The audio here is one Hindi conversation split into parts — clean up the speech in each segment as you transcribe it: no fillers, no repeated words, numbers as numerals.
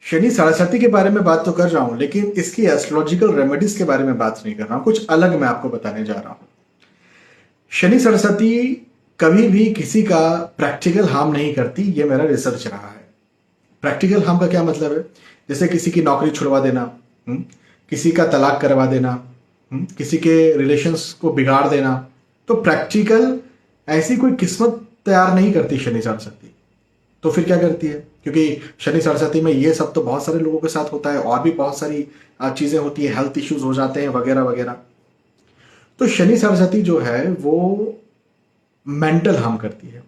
शनि सरस्वती के बारे में बात तो कर रहा हूं, लेकिन इसकी एस्ट्रोलॉजिकल रेमेडीज के बारे में बात नहीं कर रहा हूं। कुछ अलग मैं आपको बताने जा रहा हूं। शनि सरस्वती कभी भी किसी का प्रैक्टिकल हार्म नहीं करती, ये मेरा रिसर्च रहा है। प्रैक्टिकल हार्म का क्या मतलब है? जैसे किसी की नौकरी छुड़वा देना, किसी का तलाक करवा देना, किसी के रिलेशंस को बिगाड़ देना। तो प्रैक्टिकल ऐसी कोई किस्मत तैयार नहीं करती शनि सरस्वती। तो फिर क्या करती है? क्योंकि शनि सरस्वती में ये सब तो बहुत सारे लोगों के साथ होता है, और भी बहुत सारी चीजें होती है, हेल्थ इश्यूज हो जाते हैं वगैरह वगैरह। तो शनि सरस्वती जो है वो मेंटल हार्म करती है,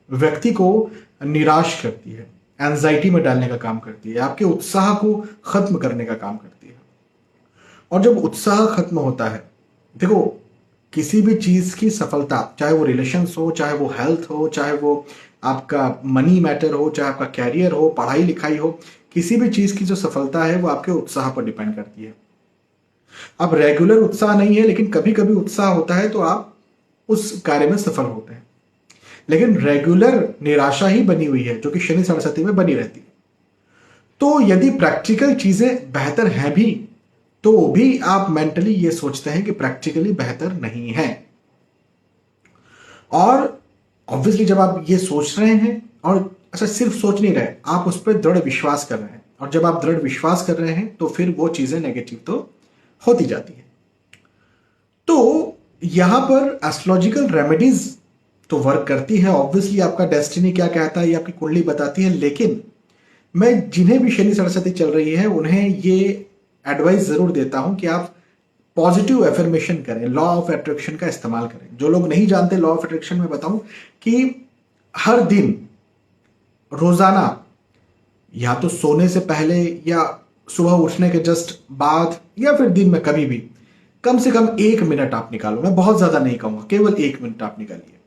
व्यक्ति को निराश करती है, एंजाइटी में डालने का काम करती है, आपके उत्साह को खत्म करने का काम करती है। और जब उत्साह खत्म होता है, देखो, किसी भी चीज की सफलता, चाहे वो रिलेशंस हो, चाहे वो हेल्थ हो, चाहे वो आपका मनी मैटर हो, चाहे आपका कैरियर हो, पढ़ाई लिखाई हो, किसी भी चीज की जो सफलता है वो आपके उत्साह पर डिपेंड करती है। अब रेगुलर उत्साह नहीं है, लेकिन कभी कभी उत्साह होता है तो आप उस कार्य में सफल होते हैं। लेकिन रेगुलर निराशा ही बनी हुई है, जो कि शनि सरस्वती में बनी रहती है। तो यदि प्रैक्टिकल चीजें बेहतर हैं भी, तो भी आप मेंटली ये सोचते हैं कि प्रैक्टिकली बेहतर नहीं है। और ऑब्वियसली जब आप ये सोच रहे हैं, और अच्छा सिर्फ सोच नहीं रहे, आप उस पर दृढ़ विश्वास कर रहे हैं, और जब आप दृढ़ विश्वास कर रहे हैं तो फिर वो चीजें नेगेटिव तो होती जाती है। तो यहां पर एस्ट्रोलॉजिकल रेमेडीज तो वर्क करती है। ऑब्वियसली आपका डेस्टिनी क्या कहता है ये आपकी कुंडली बताती है, लेकिन मैं जिन्हें भी शनि सरस्वती चल रही है उन्हें ये एडवाइस जरूर देता हूं कि आप पॉजिटिव एफर्मेशन करें, लॉ ऑफ अट्रैक्शन का इस्तेमाल करें। जो लोग नहीं जानते लॉ ऑफ अट्रैक्शन में बताऊं कि हर दिन, रोजाना, या तो सोने से पहले या सुबह उठने के जस्ट बाद, या फिर दिन में कभी भी कम से कम 1 मिनट आप निकालो। मैं बहुत ज्यादा नहीं कहूंगा, केवल 1 मिनट आप निकालिए,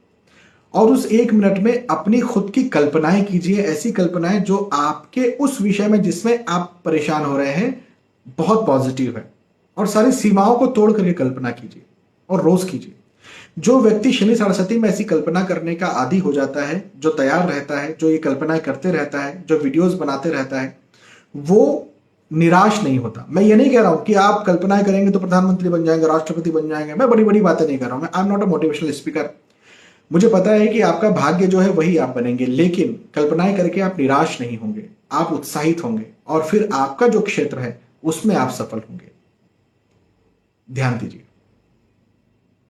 और उस 1 मिनट में अपनी खुद की कल्पनाएं कीजिए। ऐसी कल्पनाएं जो आपके उस विषय में जिसमें आप परेशान हो रहे हैं बहुत पॉजिटिव है, और सारी सीमाओं को तोड़ करके कल्पना कीजिए, और रोज कीजिए। जो व्यक्ति शनि सरस्वती में ऐसी कल्पना करने का आदी हो जाता है, जो तैयार रहता है, जो ये कल्पनाएं करते रहता है, जो वीडियोस बनाते रहता है, वो निराश नहीं होता। मैं ये नहीं कह रहा हूं कि आप कल्पनाएं करेंगे तो प्रधानमंत्री बन जाएंगे, राष्ट्रपति बन जाएंगे। मैं बड़ी बड़ी बातें नहीं कर रहा हूं। मैं I am not a motivational speaker. मुझे पता है कि आपका भाग्य जो है वही आप बनेंगे, लेकिन कल्पनाएं करके आप निराश नहीं होंगे, आप उत्साहित होंगे, और फिर आपका जो क्षेत्र है उसमें आप सफल होंगे। ध्यान दीजिए।